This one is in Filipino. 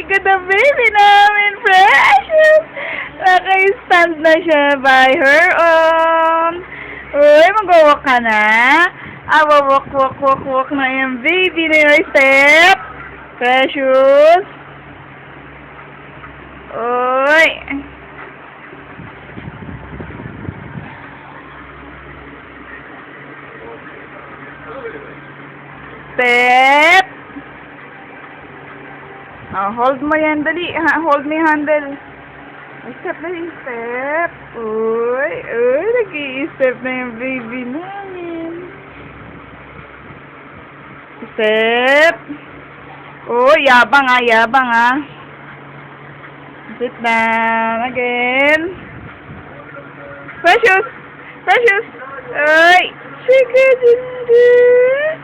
ka na, baby namin, precious! Naka-stand na siya by her own. Uy, mag-walk ka na? Walk na yung baby na yung step. Precious. Uy. Step. Hold mo yan, dali. Hold mo yung handle. Step na yung step. Uy, nag-i-step na yung baby namin. Step. Uy, yabang ah. Sit down again. Precious. Uy, sige,